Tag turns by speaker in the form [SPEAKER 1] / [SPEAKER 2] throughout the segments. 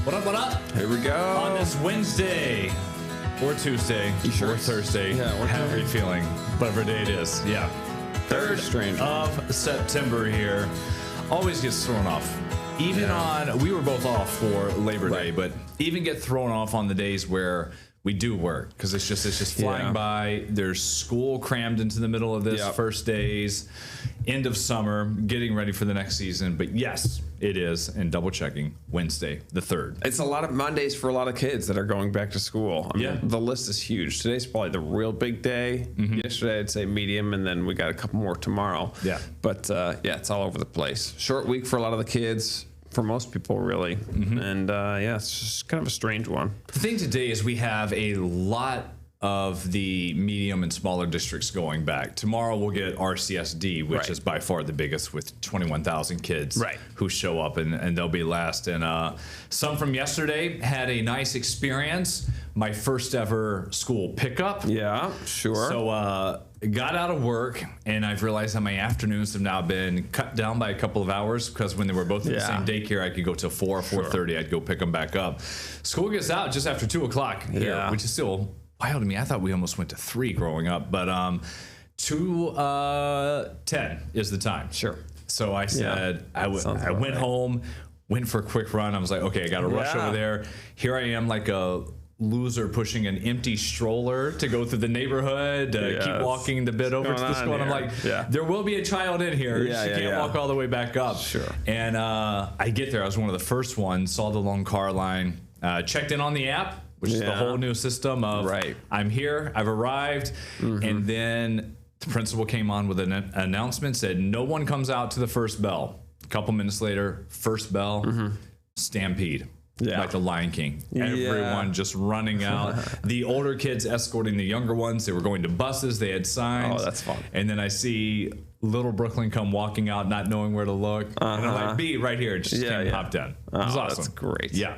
[SPEAKER 1] What up, what up?
[SPEAKER 2] Here we go.
[SPEAKER 1] On this Wednesday, or Tuesday, or Thursday, however you're feeling, whatever day it is. Yeah. 3rd of September here. Always gets thrown off. Even on, we were both off for Labor Day, but even get thrown off on the days where we do work because it's just flying by. There's school crammed into the middle of this first days, end of summer, getting ready for the next season. But yes, it is, and double checking, Wednesday the 3rd.
[SPEAKER 2] It's a lot of Mondays for a lot of kids that are going back to school. I mean, the list is huge. Today's probably the real big day. Yesterday I'd say medium, and then we got a couple more tomorrow. Yeah. But it's all over the place. Short week for a lot of the kids. For most people, really. And it's just kind of a strange one.
[SPEAKER 1] The thing today is we have a lot of the medium and smaller districts going back. Tomorrow we'll get RCSD, which is by far the biggest with 21,000 kids who show up, and they'll be last. And some from yesterday had a nice experience. My first ever school pickup.
[SPEAKER 2] Yeah, sure.
[SPEAKER 1] So got out of work, and I've realized that my afternoons have now been cut down by a couple of hours because when they were both in the same daycare, I could go till 4 or 4:30. I'd go pick them back up. School gets out just after 2 o'clock here, which is still wild to me. I thought we almost went to 3 growing up, but 2:10 is the time.
[SPEAKER 2] Sure.
[SPEAKER 1] So I said I went home, went for a quick run. I was like, okay, I got to rush over there. Here I am, like a loser pushing an empty stroller to go through the neighborhood, keep walking the bit over to the school. And I'm like, there will be a child in here. She can't walk all the way back up. Sure. And I get there. I was one of the first ones, saw the long car line, checked in on the app, which is the whole new system of I'm here, I've arrived. And then the principal came on with an announcement, said no one comes out to the first bell. A couple minutes later, first bell, stampede. Like the Lion King. Everyone just running out. The older kids escorting the younger ones. They were going to buses. They had signs.
[SPEAKER 2] Oh, that's fun.
[SPEAKER 1] And then I see little Brooklyn come walking out, not knowing where to look. And I'm like, B, right here. And she came and hopped in. It was awesome.
[SPEAKER 2] That's great.
[SPEAKER 1] Yeah.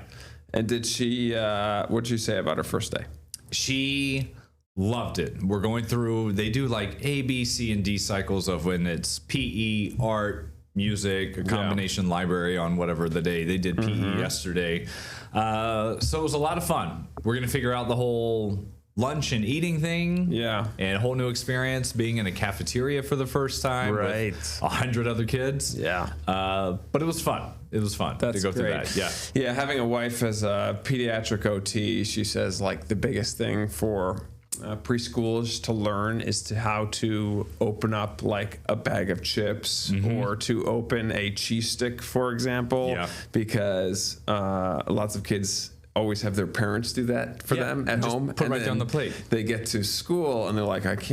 [SPEAKER 2] And did she, what did you say about her first day?
[SPEAKER 1] She loved it. We're going through, they do like A, B, C, and D cycles of when it's PE, art, music, a combination library on whatever the day. They did PE yesterday. So it was a lot of fun. We're going to figure out the whole lunch and eating thing. Yeah. And a whole new experience being in a cafeteria for the first time. Right. With 100 other kids. Yeah. But it was fun. It was fun to go through that. Yeah.
[SPEAKER 2] Yeah. Having a wife as a pediatric OT, she says like the biggest thing for preschoolers to learn is to how to open up like a bag of chips or to open a cheese stick, for example, because lots of kids always have their parents do that for them at home.
[SPEAKER 1] Put right down the plate.
[SPEAKER 2] They get to school and they're like, I've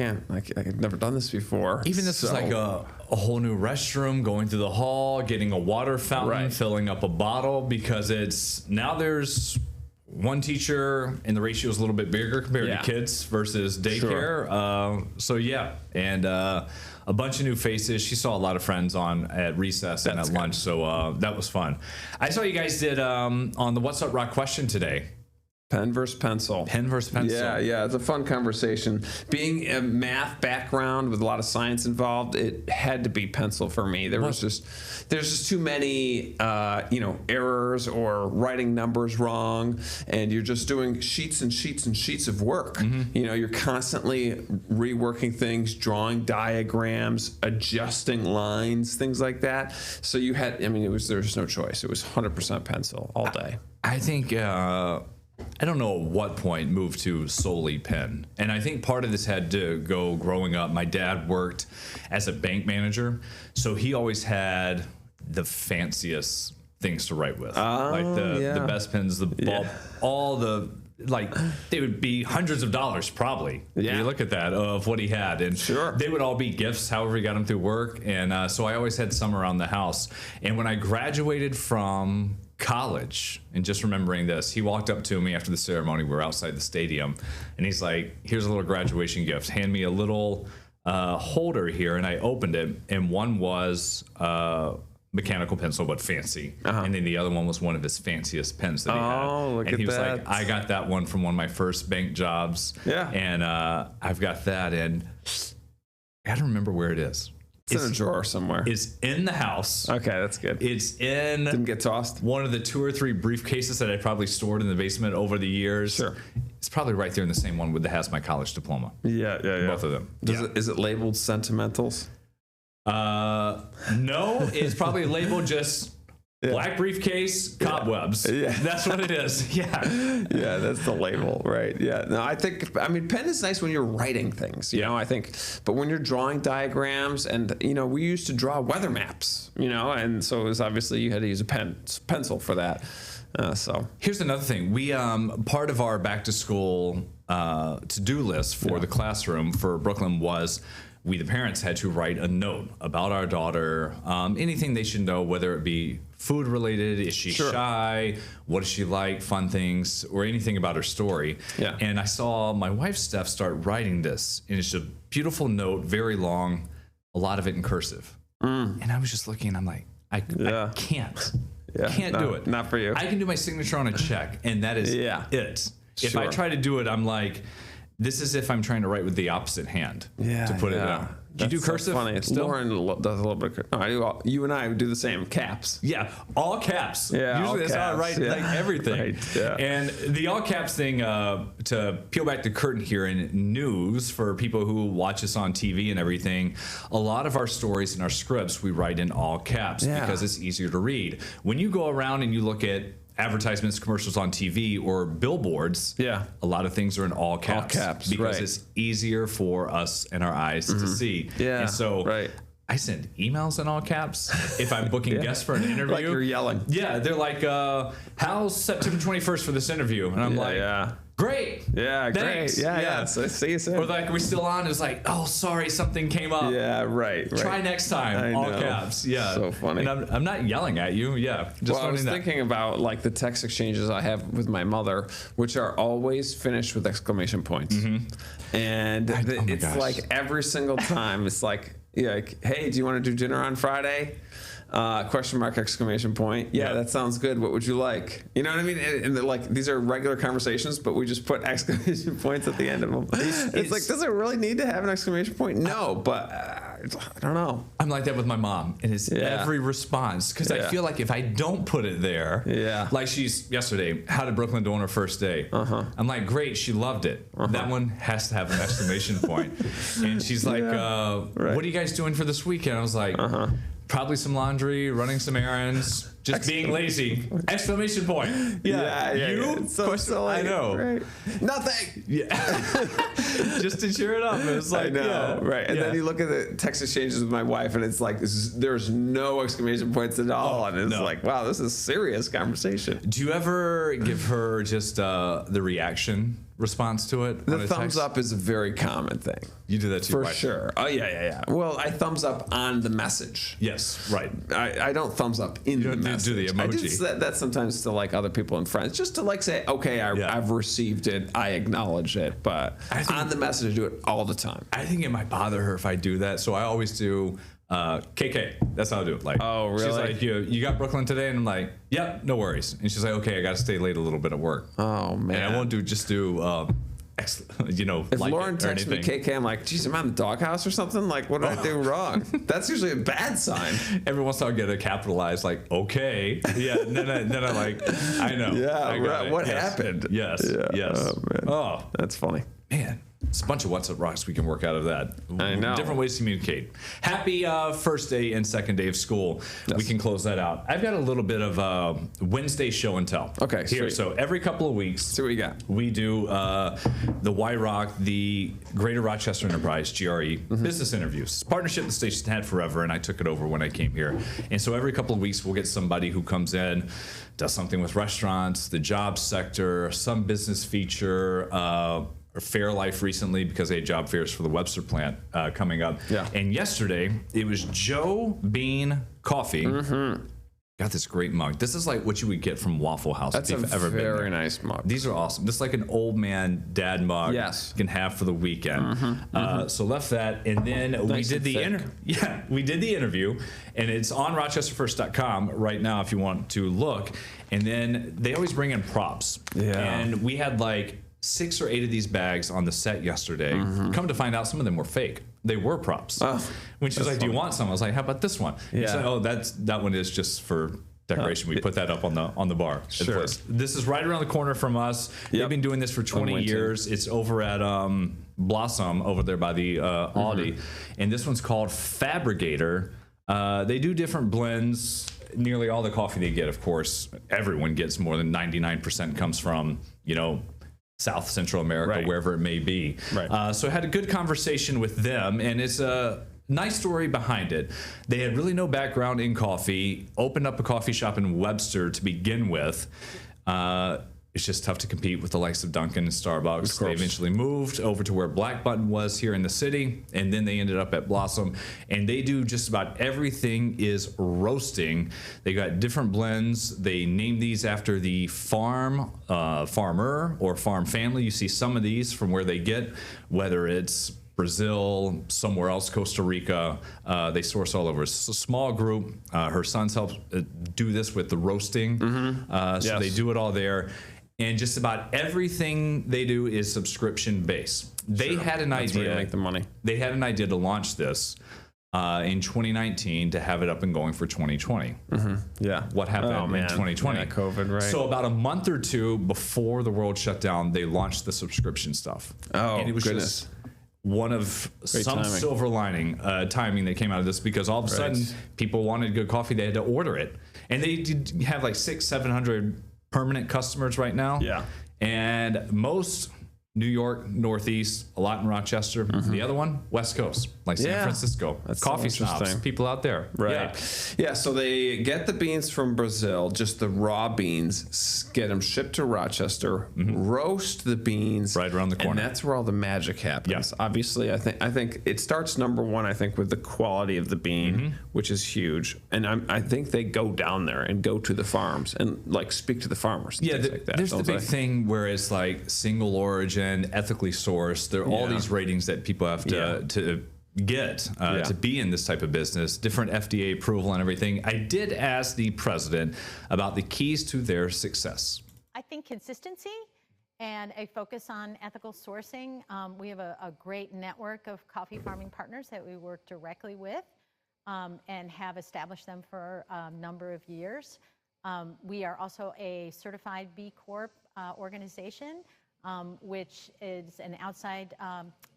[SPEAKER 2] never done this before.
[SPEAKER 1] Even this is like a whole new restroom, going through the hall, getting a water fountain, filling up a bottle, because it's now there's one teacher and the ratio is a little bit bigger compared to kids versus daycare. And a bunch of new faces. She saw a lot of friends at recess and at lunch, so that was fun. I saw you guys did on the What's Up Rock question today.
[SPEAKER 2] Pen versus pencil.
[SPEAKER 1] Pen versus pencil.
[SPEAKER 2] Yeah, it's a fun conversation. Being a math background with a lot of science involved, it had to be pencil for me. There's just too many errors or writing numbers wrong, and you're just doing sheets and sheets and sheets of work. You're constantly reworking things, drawing diagrams, adjusting lines, things like that. So there's no choice. It was 100% pencil all day.
[SPEAKER 1] I think I don't know at what point moved to solely pen. And I think part of this had to go growing up. My dad worked as a bank manager, so he always had the fanciest things to write with. Like the best pens, the ball, all the, like, they would be hundreds of dollars probably. Yeah. You look at that of what he had, and they would all be gifts, however he got them through work. And so I always had some around the house. And when I graduated from college, and just remembering this, he walked up to me after the ceremony. We were outside the stadium, and he's like, here's a little graduation gift. Hand me a little holder here. And I opened it, and one was mechanical pencil, but fancy. And then the other one was one of his fanciest pens that he had.
[SPEAKER 2] Look
[SPEAKER 1] and
[SPEAKER 2] at
[SPEAKER 1] he was
[SPEAKER 2] that.
[SPEAKER 1] like, I got that one from one of my first bank jobs. Yeah. And I've got that, and I got to remember where it is.
[SPEAKER 2] It's in a drawer somewhere.
[SPEAKER 1] is in the house.
[SPEAKER 2] Okay, that's good.
[SPEAKER 1] It's in
[SPEAKER 2] Didn't get tossed.
[SPEAKER 1] one of the 2 or 3 briefcases that I probably stored in the basement over the years.
[SPEAKER 2] Sure.
[SPEAKER 1] It's probably right there in the same one that has my college diploma.
[SPEAKER 2] Yeah.
[SPEAKER 1] Both of them.
[SPEAKER 2] Is it labeled sentimentals?
[SPEAKER 1] No, it's probably labeled just black briefcase, cobwebs.
[SPEAKER 2] Yeah.
[SPEAKER 1] That's what it is. Yeah.
[SPEAKER 2] Yeah, that's the label, right? Yeah. No, I mean, pen is nice when you're writing things, you know, I think, but when you're drawing diagrams and, you know, we used to draw weather maps, you know, and so it was obviously you had to use a pencil for that. So
[SPEAKER 1] Here's another thing. We part of our back to school to-do list for the classroom for Brooklyn was we, the parents, had to write a note about our daughter, anything they should know, whether it be food related, is she shy, what does she like, fun things, or anything about her story.
[SPEAKER 2] Yeah.
[SPEAKER 1] And I saw my wife, Steph, start writing this, and it's a beautiful note, very long, a lot of it in cursive. And I was just looking, I'm like, I can't. Can't do it.
[SPEAKER 2] Not for you.
[SPEAKER 1] I can do my signature on a check, and that is it. If I try to do it, I'm like, this is if I'm trying to write with the opposite hand to put it down. Do you do cursive?
[SPEAKER 2] Funny.
[SPEAKER 1] Still?
[SPEAKER 2] Lauren does a little bit. No, I do. You and I do the same. Caps.
[SPEAKER 1] Yeah, all caps.
[SPEAKER 2] Yeah,
[SPEAKER 1] usually
[SPEAKER 2] all
[SPEAKER 1] that's how I write
[SPEAKER 2] caps.
[SPEAKER 1] like everything.
[SPEAKER 2] Right, yeah.
[SPEAKER 1] And the all caps thing, to peel back the curtain here in news for people who watch us on TV and everything, a lot of our stories and our scripts we write in all caps because it's easier to read. When you go around and you look at advertisements, commercials on TV or billboards, a lot of things are in all caps. Because it's easier for us and our eyes to see.
[SPEAKER 2] Yeah,
[SPEAKER 1] and so I send emails in all caps if I'm booking guests for an interview.
[SPEAKER 2] Like you're yelling.
[SPEAKER 1] Yeah, they're like, how's September 21st for this interview? And I'm great.
[SPEAKER 2] Yeah,
[SPEAKER 1] thanks.
[SPEAKER 2] great. Yeah. So see you soon.
[SPEAKER 1] Or like, are we still on? It's like, oh, sorry, something came up.
[SPEAKER 2] Yeah, right.
[SPEAKER 1] Try next time. All caps. Yeah.
[SPEAKER 2] So funny.
[SPEAKER 1] And I'm not yelling at you. Yeah. Just
[SPEAKER 2] I was thinking about like the text exchanges I have with my mother, which are always finished with exclamation points. And it's like every single time, it's like, hey, do you want to do dinner on Friday? Question mark, exclamation point. Yeah, that sounds good. What would you like? You know what I mean? And they're like, these are regular conversations, but we just put exclamation points at the end of them. It's like, does it really need to have an exclamation point? No, but I don't know.
[SPEAKER 1] I'm like that with my mom. And it's every response. Because I feel like if I don't put it there, like she's yesterday, how did Brooklyn do on her first day? I'm like, great, she loved it. That one has to have an exclamation point. And she's like, what are you guys doing for this weekend? I was like, probably some laundry, running some errands, just being lazy. Exclamation point. You?
[SPEAKER 2] So
[SPEAKER 1] I know.
[SPEAKER 2] Right. Nothing.
[SPEAKER 1] Yeah. Just to cheer it up. It was like,
[SPEAKER 2] I know. Right. And then you look at the text exchanges with my wife, and it's like, there's no exclamation points at all. And it's like, wow, this is serious conversation.
[SPEAKER 1] Do you ever give her just the reaction response to it?
[SPEAKER 2] The thumbs up is a very common thing.
[SPEAKER 1] You do that too,
[SPEAKER 2] for sure. Oh yeah. Well, I thumbs up on the message.
[SPEAKER 1] Yes, right.
[SPEAKER 2] I don't thumbs up in the message.
[SPEAKER 1] Do the emoji.
[SPEAKER 2] I do that sometimes to like other people and friends, just to like say, okay, I've received it, I acknowledge it, but on the message, I do it all the time.
[SPEAKER 1] I think it might bother her if I do that, so I always do. KK, that's how I do it. Like,
[SPEAKER 2] oh, really?
[SPEAKER 1] She's like, you got Brooklyn today? And I'm like, yep, no worries. And she's like, okay, I got to stay late a little bit at work.
[SPEAKER 2] Oh, man.
[SPEAKER 1] And I won't just do,
[SPEAKER 2] if like Lauren texts me KK, I'm like, geez, am I in the doghouse or something? Like, what did I do wrong? That's usually a bad sign.
[SPEAKER 1] Every once in a while I get a capitalized, like, okay. Yeah, and then I like, I know.
[SPEAKER 2] Yeah, what happened?
[SPEAKER 1] Yes, yes.
[SPEAKER 2] Oh, man.
[SPEAKER 1] Oh,
[SPEAKER 2] that's funny.
[SPEAKER 1] Man. It's a bunch of WhatsApp rocks we can work out of that.
[SPEAKER 2] I know.
[SPEAKER 1] Different ways to communicate. Happy first day and second day of school. Yes. We can close that out. I've got a little bit of Wednesday show and tell.
[SPEAKER 2] Okay,
[SPEAKER 1] here.
[SPEAKER 2] Sweet.
[SPEAKER 1] So every couple of weeks,
[SPEAKER 2] see what you got.
[SPEAKER 1] We do the YROC, the Greater Rochester Enterprise, GRE, business interviews. It's a partnership the station had forever, and I took it over when I came here. And so every couple of weeks, we'll get somebody who comes in, does something with restaurants, the job sector, some business feature, or Fairlife recently because they had job fairs for the Webster plant coming up. Yeah. And yesterday, it was Joe Bean Coffee. Got this great mug. This is like what you would get from Waffle House.
[SPEAKER 2] That's
[SPEAKER 1] if you've ever been there.
[SPEAKER 2] Very nice mug.
[SPEAKER 1] These are awesome. This is like an old man dad mug.
[SPEAKER 2] Yes.
[SPEAKER 1] You can have for the weekend. So left that, and then
[SPEAKER 2] nice
[SPEAKER 1] we did we did the interview, and it's on RochesterFirst.com right now if you want to look. And then they always bring in props.
[SPEAKER 2] Yeah.
[SPEAKER 1] And we had like 6 or 8 of these bags on the set yesterday. Come to find out, some of them were fake. they were props.
[SPEAKER 2] Oh,
[SPEAKER 1] When she was like, "Do you
[SPEAKER 2] funny.
[SPEAKER 1] want some?" I was like, "How about this one?" She's
[SPEAKER 2] Yeah.
[SPEAKER 1] like, "Oh, that one is just for decoration. We put that up on the bar." at the
[SPEAKER 2] Sure.
[SPEAKER 1] place. This is right around the corner from us. They've
[SPEAKER 2] Yep.
[SPEAKER 1] been doing this for 20
[SPEAKER 2] Winton.
[SPEAKER 1] years. It's over at Blossom over there by the Audi, and this one's called Fabricator. They do different blends. Nearly all the coffee they get, of course, everyone gets more than 99% comes from, South Central America,
[SPEAKER 2] Right.
[SPEAKER 1] wherever it may be.
[SPEAKER 2] Right.
[SPEAKER 1] So I had a good conversation with them, and it's a nice story behind it. They had really no background in coffee, opened up a coffee shop in Webster to begin with. It's just tough to compete with the likes of Dunkin' and Starbucks. They eventually moved over to where Black Button was here in the city, and then they ended up at Blossom. And they do just about everything is roasting. They got different blends. They name these after the farmer or farm family. You see some of these from where they get, whether it's Brazil, somewhere else, Costa Rica. They source all over. It's a small group. Her sons help do this with the roasting. So
[SPEAKER 2] Yes.
[SPEAKER 1] they do it all there. And just about everything they do is subscription based. They had an
[SPEAKER 2] That's where you
[SPEAKER 1] idea.
[SPEAKER 2] make the money.
[SPEAKER 1] They had an idea to launch this in 2019 to have it up and going for 2020.
[SPEAKER 2] Yeah.
[SPEAKER 1] What happened in 2020?
[SPEAKER 2] Yeah, COVID, right?
[SPEAKER 1] So about a month or two before the world shut down, they launched the subscription stuff.
[SPEAKER 2] Oh,
[SPEAKER 1] and it was
[SPEAKER 2] goodness.
[SPEAKER 1] just one of some
[SPEAKER 2] timing.
[SPEAKER 1] silver lining timing that came out of this, because all of a sudden people wanted good coffee. They had to order it, and they did have like 600-700 permanent customers right now.
[SPEAKER 2] Yeah.
[SPEAKER 1] And most New York, Northeast, a lot in Rochester. The other one, West Coast, like San
[SPEAKER 2] Yeah.
[SPEAKER 1] Francisco.
[SPEAKER 2] That's
[SPEAKER 1] Coffee
[SPEAKER 2] so
[SPEAKER 1] snobs,
[SPEAKER 2] interesting.
[SPEAKER 1] people out there.
[SPEAKER 2] Right. Yeah. So they get the beans from Brazil, just the raw beans, get them shipped to Rochester, roast the beans
[SPEAKER 1] Right around the corner.
[SPEAKER 2] and that's where all the magic happens.
[SPEAKER 1] Yeah.
[SPEAKER 2] Obviously, I think it starts number one. I think with the quality of the bean, which is huge, and I think they go down there and go to the farms and like speak to the farmers. And
[SPEAKER 1] Yeah,
[SPEAKER 2] things like that,
[SPEAKER 1] there's the
[SPEAKER 2] don't
[SPEAKER 1] big
[SPEAKER 2] they?
[SPEAKER 1] thing where it's like single origin, ethically sourced. There are all
[SPEAKER 2] Yeah.
[SPEAKER 1] these ratings that people have to get
[SPEAKER 2] Yeah.
[SPEAKER 1] to be in this type of business, different FDA approval and everything. I did ask the president about the keys to their success.
[SPEAKER 3] I think consistency and a focus on ethical sourcing. We have a great network of coffee farming partners that we work directly with and have established them for a number of years. We are also a certified B Corp organization, which is an outside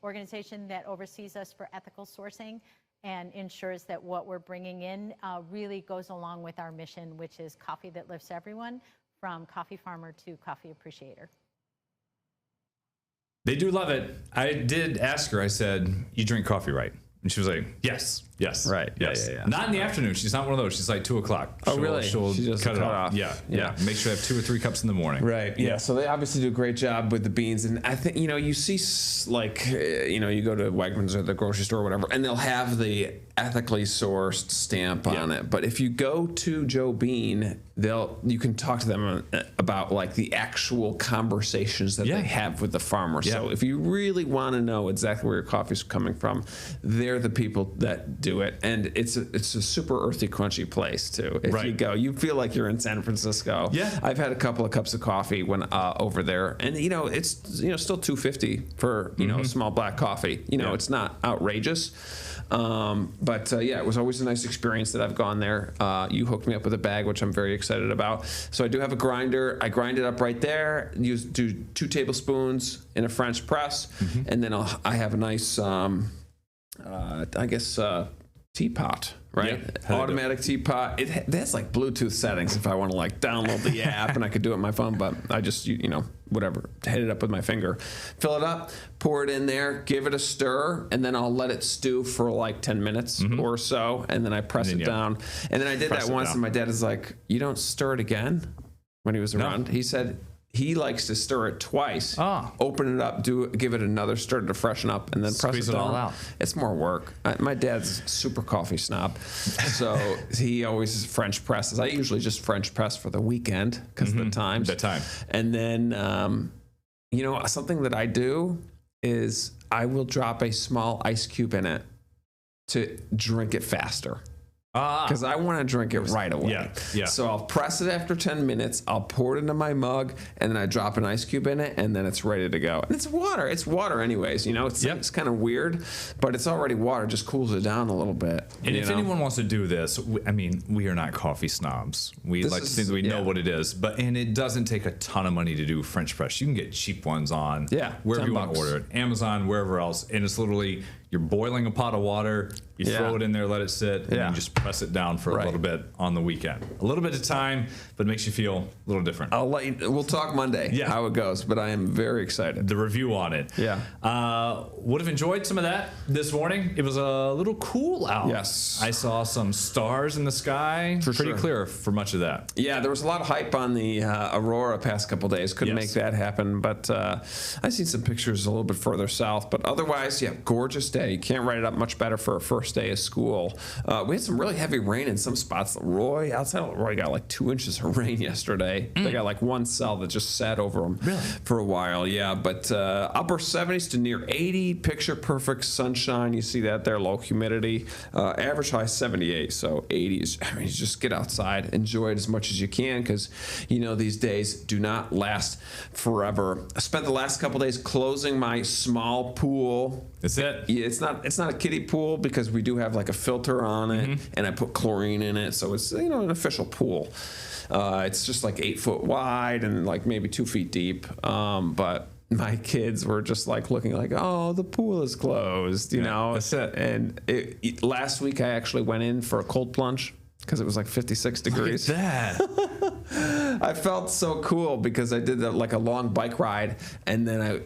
[SPEAKER 3] organization that oversees us for ethical sourcing and ensures that what we're bringing in really goes along with our mission, which is coffee that lifts everyone, from coffee farmer to coffee appreciator.
[SPEAKER 1] They do love it. I did ask her, I said, "You drink coffee, right?" And she was like, yes.
[SPEAKER 2] Right. Yeah,
[SPEAKER 1] Yes.
[SPEAKER 2] yeah, yeah.
[SPEAKER 1] Not in the afternoon. She's not one of those. She's like 2 o'clock.
[SPEAKER 2] Oh, really?
[SPEAKER 1] She'll
[SPEAKER 2] She just
[SPEAKER 1] cut it
[SPEAKER 2] cut
[SPEAKER 1] off.
[SPEAKER 2] off.
[SPEAKER 1] Yeah.
[SPEAKER 2] Yeah.
[SPEAKER 1] Make sure I have 2 or 3 cups in the morning.
[SPEAKER 2] Right. Yeah. So they obviously do a great job with the beans, and I think you see you go to Wegmans or the grocery store or whatever, and they'll have the ethically sourced stamp on it. But if you go to Joe Bean, you can talk to them about like the actual conversations that they have with the farmer.
[SPEAKER 1] Yeah.
[SPEAKER 2] So if you really want to know exactly where your coffee's coming from, they're the people that do it, and it's a super earthy, crunchy place too. If you go, you feel like you're in San Francisco.
[SPEAKER 1] Yeah.
[SPEAKER 2] I've had a couple of cups of coffee when over there, and it's still $2.50 for a small black coffee. It's not outrageous, but it was always a nice experience that I've gone there. You hooked me up with a bag, which I'm very excited about. So I do have a grinder. I grind it up right there. Do 2 tablespoons in a French press, and then I have a nice teapot, right?
[SPEAKER 1] Yeah.
[SPEAKER 2] Automatic teapot. It has like Bluetooth settings if I want to like download the app, and I could do it on my phone, but I just, whatever, hit it up with my finger. Fill it up, pour it in there, give it a stir, and then I'll let it stew for like 10 minutes or so, and then I press it down. And then I did that once, and my dad is like, "You don't stir it again?" When he was around. He said he likes to stir it twice. Open it up, give it another stir to freshen up, and then press
[SPEAKER 1] Squeeze
[SPEAKER 2] it
[SPEAKER 1] it all
[SPEAKER 2] down.
[SPEAKER 1] out.
[SPEAKER 2] It's more work. My dad's super coffee snob, so he always French presses. I usually just French press for the weekend because of the times.
[SPEAKER 1] The time.
[SPEAKER 2] And then, something that I do is I will drop a small ice cube in it to drink it faster. because I want to drink it right away.
[SPEAKER 1] Yeah.
[SPEAKER 2] So I'll press it after 10 minutes. I'll pour it into my mug, and then I drop an ice cube in it, and then it's ready to go. And it's water. It's water anyways. You know, it's kind of weird, but it's already water. It just cools it down a little bit.
[SPEAKER 1] And if anyone wants to do this, I mean, we are not coffee snobs. We like to think that we know what it is, and it doesn't take a ton of money to do French press. You can get cheap ones on wherever you want to order it, Amazon, wherever else, and it's literally you're boiling a pot of water, you throw it in there, let it sit, and you just press it down for a little bit on the weekend. A little bit of time, but it makes you feel a little different.
[SPEAKER 2] We'll talk Monday how it goes, but I am very excited.
[SPEAKER 1] The review on it. Would have enjoyed some of that this morning. It was a little cool out.
[SPEAKER 2] Yes.
[SPEAKER 1] I saw some stars in the sky. Pretty clear for much of that.
[SPEAKER 2] Yeah, there was a lot of hype on the aurora past couple days. Couldn't make that happen, but I've seen some pictures a little bit further south. But otherwise, gorgeous day. You can't write it up much better for a first day of school. We had some really heavy rain in some spots. Outside of Roy got like 2 inches of rain yesterday. They got like one cell that just sat over them for a while. Yeah, but upper 70s to near 80, picture perfect sunshine. You see that there, low humidity. Average high 78, so 80s. I mean, just get outside, enjoy it as much as you can, because these days do not last forever. I spent the last couple days closing my small pool.
[SPEAKER 1] That's it.
[SPEAKER 2] Yeah, it's not a kiddie pool because we do have like a filter on it, and I put chlorine in it, so it's an official pool. It's just like 8 foot wide and like maybe 2 feet deep. But my kids were just like looking like, oh, the pool is closed, you know.
[SPEAKER 1] That's it.
[SPEAKER 2] And last week I actually went in for a cold plunge because it was like 56 degrees.
[SPEAKER 1] Look at that.
[SPEAKER 2] I felt so cool because I did like a long bike ride, and then I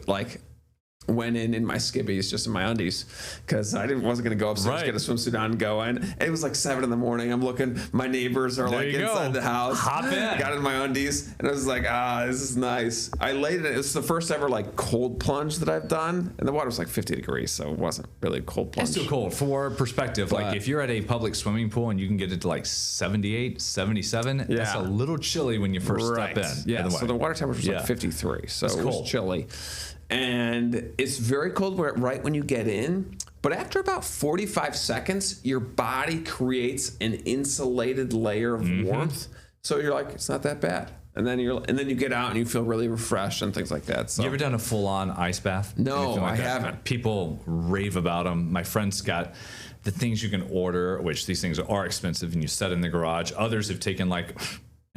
[SPEAKER 2] went in my skibbies, just in my undies, because I wasn't going to go upstairs, get a swimsuit on and go in. And it was like 7 in the morning. I'm looking, my neighbors are like inside the house.
[SPEAKER 1] Hop in.
[SPEAKER 2] Got in my undies, and I was like, this is nice. I laid in it. It was the first ever like cold plunge that I've done, and the water was like 50 degrees, so it wasn't really a cold plunge.
[SPEAKER 1] It's too cold. For perspective, like if you're at a public swimming pool and you can get it to like 78, 77, that's a little chilly when you first step in.
[SPEAKER 2] Yeah, so the water temperature was like 53, so it was chilly. And it's very cold right when you get in, but after about 45 seconds, your body creates an insulated layer of warmth. So you're like, it's not that bad. And then you get out and you feel really refreshed and things like that. So
[SPEAKER 1] you ever done a full-on ice bath?
[SPEAKER 2] No, I haven't.
[SPEAKER 1] People rave about them. My friend's got the things you can order, which these things are expensive, and you set in the garage. Others have taken like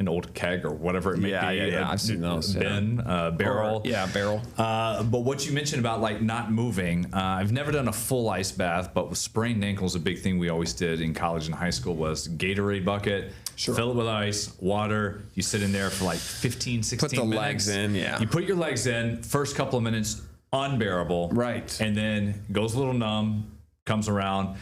[SPEAKER 1] an old keg or whatever it may be.
[SPEAKER 2] Yeah. I've seen those.
[SPEAKER 1] Barrel.
[SPEAKER 2] Barrel.
[SPEAKER 1] But what you mentioned about like not moving, I've never done a full ice bath, but with sprained ankles, a big thing we always did in college and high school was Gatorade bucket, fill it with ice, water. You sit in there for like 15, 16 minutes.
[SPEAKER 2] Put the legs in,
[SPEAKER 1] You put your legs in, first couple of minutes, unbearable.
[SPEAKER 2] Right.
[SPEAKER 1] And then goes a little numb, comes around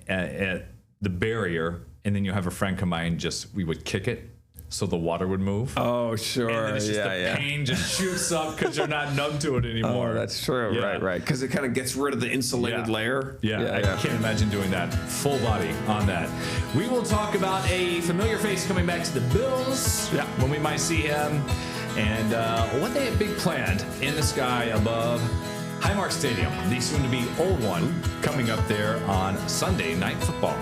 [SPEAKER 1] at the barrier, and then you have a friend come by and we would kick it so the water would move.
[SPEAKER 2] Oh, sure.
[SPEAKER 1] And then it's just the pain just shoots up because you're not numb to it anymore.
[SPEAKER 2] Oh, that's true.
[SPEAKER 1] Yeah.
[SPEAKER 2] Right. Because it kind of gets rid of the insulated layer.
[SPEAKER 1] I can't imagine doing that. Full body on that. We will talk about a familiar face coming back to the Bills when we might see him, and what they have big planned in the sky above Highmark Stadium, the soon-to-be old one, coming up there on Sunday Night Football.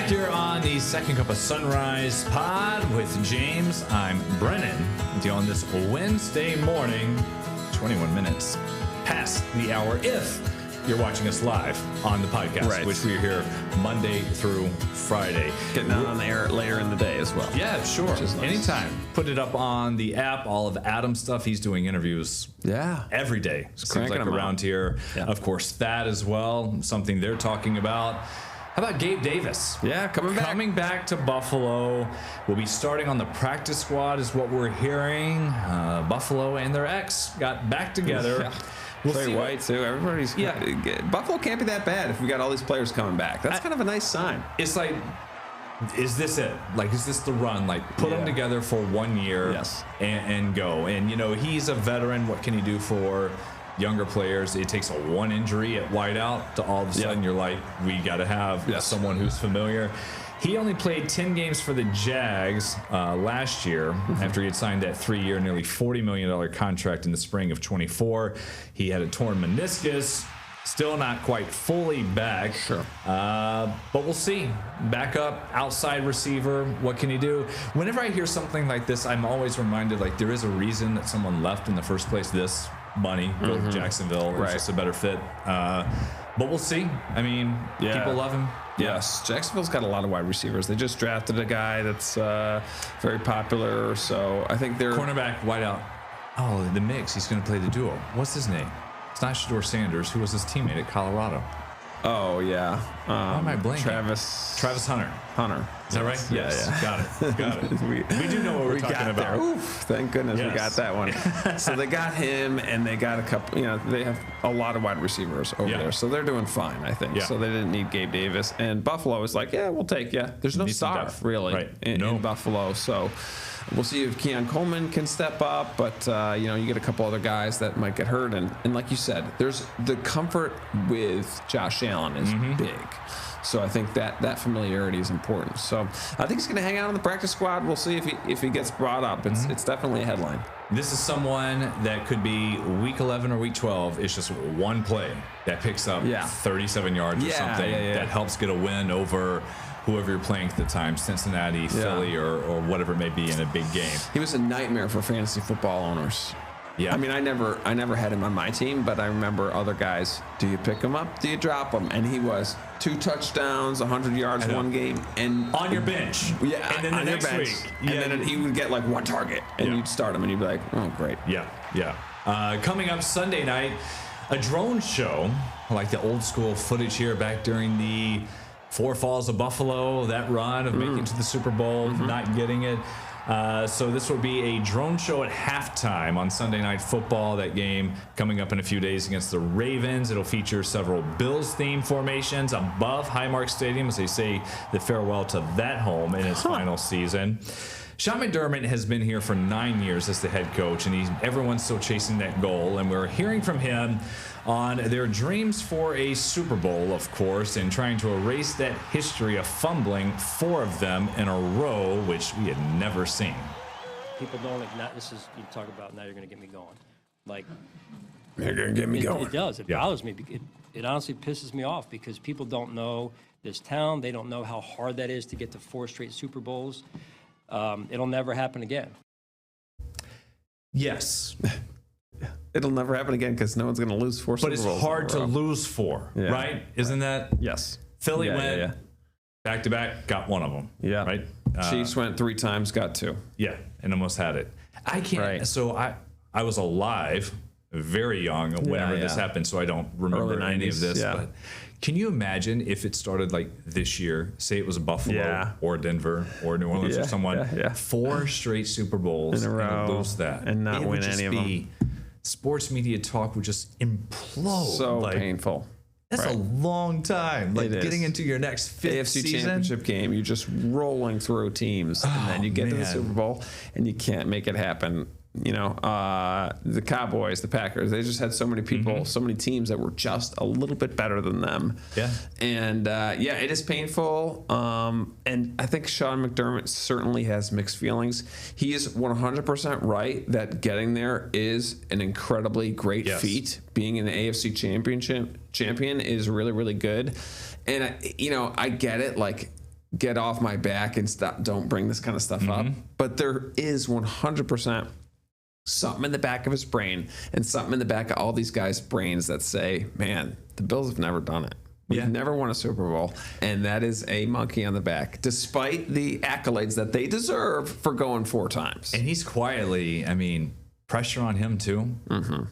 [SPEAKER 1] Here on the Second Cup of Sunrise pod with James, I'm Brennan. On this Wednesday morning, 21 minutes past the hour, if you're watching us live on the podcast, which we're here Monday through Friday.
[SPEAKER 2] Getting out on the air later in the day as well.
[SPEAKER 1] Yeah, sure.
[SPEAKER 2] Nice.
[SPEAKER 1] Anytime. Put it up on the app. All of Adam's stuff. He's doing interviews every day. Seems like around here. Yeah. Of course, that as well. Something they're talking about. How about Gabe Davis?
[SPEAKER 2] Yeah, coming back
[SPEAKER 1] to Buffalo. We'll be starting on the practice squad is what we're hearing. Buffalo and their ex got back together.
[SPEAKER 2] Yeah. Trey White, too. Everybody's... Buffalo can't be that bad if we got all these players coming back. That's kind of a nice sign.
[SPEAKER 1] It's like, is this it? Like, is this the run? Like, put them together for 1 year and go. And, he's a veteran. What can he do for younger players. It takes a one injury at wideout to all of a sudden you're like, we got to have someone who's familiar. He only played 10 games for the Jags last year after he had signed that 3-year, nearly $40 million contract in the spring of 24. He had a torn meniscus. Still not quite fully back.
[SPEAKER 2] Sure.
[SPEAKER 1] But we'll see. Backup, outside receiver. What can he do? Whenever I hear something like this, I'm always reminded, like, there is a reason that someone left in the first place. This money, go to Jacksonville. It's just a better fit. But we'll see. I mean, people love him.
[SPEAKER 2] Yes, Jacksonville's got a lot of wide receivers. They just drafted a guy that's very popular, so I think they're...
[SPEAKER 1] Cornerback, wideout. Oh, the mix. He's going to play the duo. What's his name? It's not Shador Sanders, who was his teammate at Colorado.
[SPEAKER 2] Oh, yeah.
[SPEAKER 1] Why am I blanking?
[SPEAKER 2] Travis
[SPEAKER 1] Hunter.
[SPEAKER 2] Is
[SPEAKER 1] that right? Yes.
[SPEAKER 2] Yeah.
[SPEAKER 1] Got it. we do know what we're talking about.
[SPEAKER 2] There. Oof, thank goodness we got that one. So they got him, and they got a couple, they have a lot of wide receivers over there. So they're doing fine, I think. So they didn't need Gabe Davis. And Buffalo is like, we'll take you. There's no star, really, in Buffalo. So we'll see if Keon Coleman can step up. But, you get a couple other guys that might get hurt. And like you said, there's the comfort with Josh Allen is big. So I think that familiarity is important. So I think he's going to hang out on the practice squad. We'll see if he gets brought up. It's definitely a headline.
[SPEAKER 1] This is someone that could be week 11 or week 12. It's just one play that picks up 37 yards or something that helps get a win over whoever you're playing at the time, Cincinnati, Philly, or whatever it may be in a big game.
[SPEAKER 2] He was a nightmare for fantasy football owners.
[SPEAKER 1] Yeah.
[SPEAKER 2] I mean, I never had him on my team, but I remember other guys. Do you pick him up? Do you drop him? And he was 2 touchdowns, 100 yards one game, and
[SPEAKER 1] on your bench.
[SPEAKER 2] Yeah,
[SPEAKER 1] and then
[SPEAKER 2] on
[SPEAKER 1] the
[SPEAKER 2] your
[SPEAKER 1] next
[SPEAKER 2] bench,
[SPEAKER 1] week,
[SPEAKER 2] and then he would get like 1 target, and you'd start him, and you'd be like, oh, great.
[SPEAKER 1] Yeah. Coming up Sunday night, a drone show, like the old school footage here back during the Four Falls of Buffalo, that run of making it to the Super Bowl, not getting it. So this will be a drone show at halftime on Sunday Night Football. That game coming up in a few days against the Ravens. It'll feature several Bills-themed formations above Highmark Stadium as they say the farewell to that home in its final season. Sean McDermott has been here for 9 years as the head coach, and everyone's still chasing that goal. And we're hearing from him on their dreams for a Super Bowl, of course, and trying to erase that history of fumbling 4 of them in a row, which we had never seen.
[SPEAKER 4] People don't ignite. This is, you talk about, now you're going to get me going. Like,
[SPEAKER 2] you're going to get me going.
[SPEAKER 4] It does. It bothers me. It honestly pisses me off because people don't know this town. They don't know how hard that is to get to 4 straight Super Bowls. It'll never happen again.
[SPEAKER 1] Yes.
[SPEAKER 2] It'll never happen again because no one's going to lose 4 Super
[SPEAKER 1] Bowls.
[SPEAKER 2] But
[SPEAKER 1] it's hard to lose 4, right? Isn't that?
[SPEAKER 2] Yes.
[SPEAKER 1] Philly went back-to-back, got 1 of them.
[SPEAKER 2] Yeah.
[SPEAKER 1] Right?
[SPEAKER 2] Chiefs went 3 times, got 2.
[SPEAKER 1] Yeah, and almost had it. I can't. Right. So I was alive, very young, whenever this happened, so I don't remember any of this. But can you imagine if it started like this year? Say it was Buffalo or Denver or New Orleans or someone. 4 straight Super Bowls
[SPEAKER 2] in a row,
[SPEAKER 1] and lose that
[SPEAKER 2] and not win any of them.
[SPEAKER 1] Sports media talk would just implode.
[SPEAKER 2] So painful.
[SPEAKER 1] That's a long time. Like getting into your next 5th
[SPEAKER 2] AFC
[SPEAKER 1] season.
[SPEAKER 2] Championship game, you're just rolling through teams, and then you get to the Super Bowl, and you can't make it happen. The Cowboys, the Packers, they just had so many people, so many teams that were just a little bit better than them. Yeah. And, it is painful. And I think Sean McDermott certainly has mixed feelings. He is 100% right that getting there is an incredibly great feat. Being an AFC champion is really, really good. And, I get it. Like, get off my back and stop. Don't bring this kind of stuff up. But there is 100% something in the back of his brain and something in the back of all these guys' brains that say, man, the Bills have never done it. We've never won a Super Bowl. And that is a monkey on the back, despite the accolades that they deserve for going 4 times.
[SPEAKER 1] And he's quietly, pressure on him too.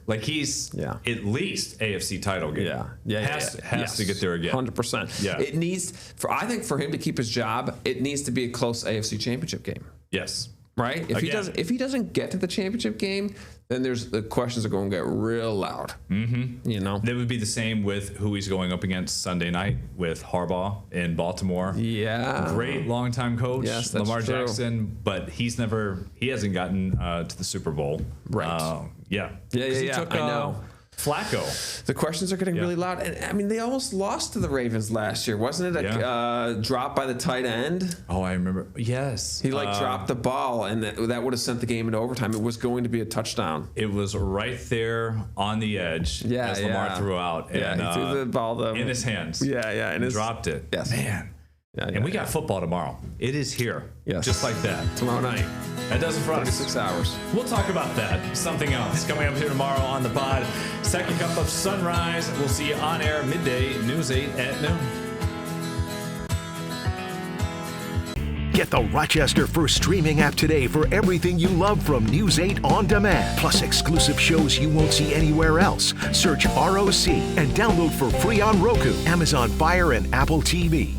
[SPEAKER 1] Like he's at least AFC title game. Has to get there again.
[SPEAKER 2] 100%. Yeah. It needs, I think for him to keep his job, it needs to be a close AFC championship game.
[SPEAKER 1] Yes.
[SPEAKER 2] Right? If he doesn't get to the championship game, then the questions are going to get real loud.
[SPEAKER 1] That would be the same with who he's going up against Sunday night with Harbaugh in Baltimore.
[SPEAKER 2] Yeah.
[SPEAKER 1] Great longtime coach,
[SPEAKER 2] yes, that's
[SPEAKER 1] Lamar
[SPEAKER 2] true.
[SPEAKER 1] Jackson, but he hasn't gotten to the Super Bowl.
[SPEAKER 2] Right.
[SPEAKER 1] Yeah.
[SPEAKER 2] I know.
[SPEAKER 1] Flacco.
[SPEAKER 2] The questions are getting really loud. And I mean, they almost lost to the Ravens last year. Wasn't it a drop by the tight end?
[SPEAKER 1] Oh, I remember. Yes.
[SPEAKER 2] He dropped the ball, and that would have sent the game into overtime. It was going to be a touchdown.
[SPEAKER 1] It was right there on the edge as Lamar threw out. And,
[SPEAKER 2] he threw the ball in
[SPEAKER 1] his hands.
[SPEAKER 2] and
[SPEAKER 1] dropped it.
[SPEAKER 2] Yes.
[SPEAKER 1] Man. And we got football tomorrow. It is here.
[SPEAKER 2] Yes.
[SPEAKER 1] Just like that.
[SPEAKER 2] Tomorrow night.
[SPEAKER 1] That does it for us.
[SPEAKER 2] 36 hours.
[SPEAKER 1] We'll talk about that. Something else coming up here tomorrow on the pod. Second cup of sunrise. We'll see you on air midday, News 8 at noon.
[SPEAKER 5] Get the Rochester First streaming app today for everything you love from News 8 on demand, plus exclusive shows you won't see anywhere else. Search ROC and download for free on Roku, Amazon Fire, and Apple TV.